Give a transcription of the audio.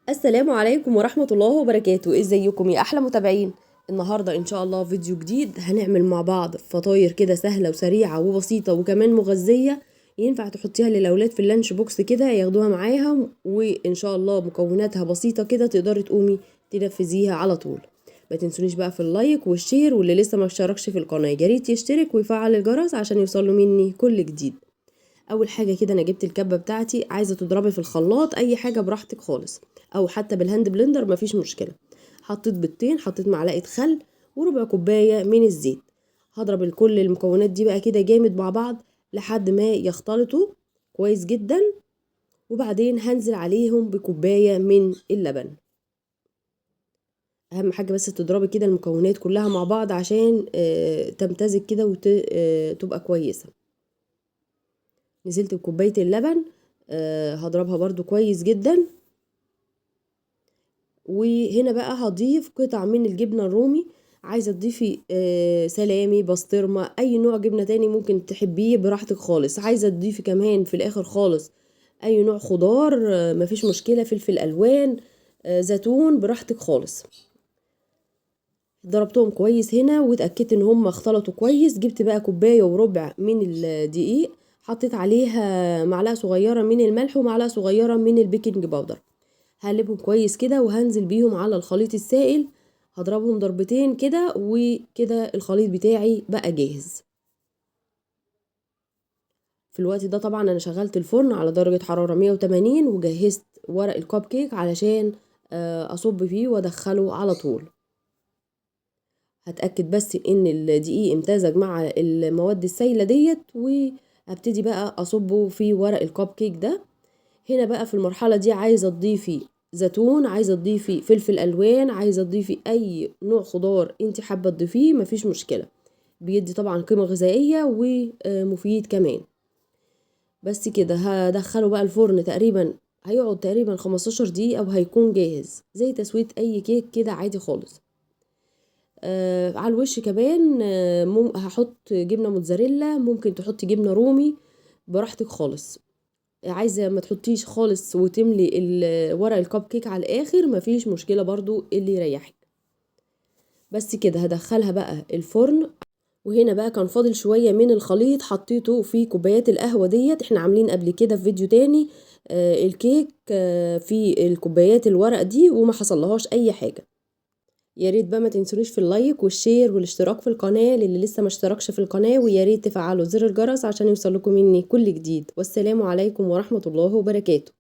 السلام عليكم ورحمة الله وبركاته. ازيكم يا احلى متابعين؟ النهاردة ان شاء الله فيديو جديد هنعمل مع بعض فطاير كده سهلة وسريعة وبسيطة وكمان مغذية. ينفع تحطيها للاولاد في اللانش بوكس كده ياخدوها معاهم، وان شاء الله مكوناتها بسيطة كده تقدري تقومي تنفذيها على طول. ما تنسونيش بقى في اللايك والشير، واللي لسه ما اشتركش في القناة ياريت يشترك ويفعل الجرس عشان يوصله مني كل جديد. اول حاجه كده انا جبت الكبه بتاعتي، عايزه تضربي في الخلاط اي حاجه براحتك خالص، او حتى بالهاند بلندر مفيش مشكله. حطيت بيضتين، حطيت معلقه خل وربع كوبايه من الزيت. هضرب كل المكونات دي بقى كده جامد مع بعض لحد ما يختلطوا كويس جدا، وبعدين هنزل عليهم بكوبايه من اللبن. اهم حاجه بس تضربي كده المكونات كلها مع بعض عشان تمتزج كده وتبقى كويسه. نزلت بكوبايه اللبن، هضربها برضو كويس جدا. وهنا بقى هضيف قطع من الجبنه الرومي. عايزه تضيفي سلامي، بسطرمه، اي نوع جبنه تاني ممكن تحبيه براحتك خالص. عايزه تضيفي كمان في الاخر خالص اي نوع خضار، مفيش مشكله، فلفل الوان، زيتون، براحتك خالص. ضربتهم كويس هنا واتأكدت ان هم اختلطوا كويس. جبت بقى كوباية وربع من الدقيق، حطيت عليها معلقة صغيرة من الملح ومعلقة صغيرة من البيكنج باودر. هقلبهم كويس كده وهنزل بيهم على الخليط السائل. هضربهم ضربتين كده، وكده الخليط بتاعي بقى جاهز. في الوقت ده طبعا انا شغلت الفرن على درجة حرارة 180، وجهزت ورق الكب كيك علشان اصب فيه وادخله على طول. هتأكد بس ان الدقيق امتزج مع المواد السائلة ديت، وهبتدي بقى اصبه في ورق الكب كيك ده. هنا بقى في المرحلة دي عايزة تضيفي زيتون، عايزة تضيفي فلفل الوان، عايزة تضيفي اي نوع خضار انت حابة تضيفيه مفيش مشكلة، بيدي طبعا قيمة غذائية ومفيد كمان. بس كده هدخله بقى الفرن، تقريبا هيقعد تقريبا 15 دقيقة وهيكون جاهز زي تسوية اي كيك كده عادي خالص. على الوش كمان هحط جبنة موتزاريلا، ممكن تحطي جبنة رومي براحتك خالص. عايزة ما تحطيش خالص وتملي ورق الكب كيك على الاخر مفيش مشكلة برضو، اللي يريحك. بس كده هدخلها بقى الفرن. وهنا بقى كان فاضل شوية من الخليط حطيته في كوبايات القهوة ديت. احنا عاملين قبل كده في فيديو تاني الكيك في الكوبايات الورق دي وما حصلهاش اي حاجة. يا ريت بقى ما تنسونيش في اللايك والشير والاشتراك في القناة للي لسه ما اشتركش في القناة، ويا ريت تفعلوا زر الجرس عشان يوصلكم مني كل جديد. والسلام عليكم ورحمة الله وبركاته.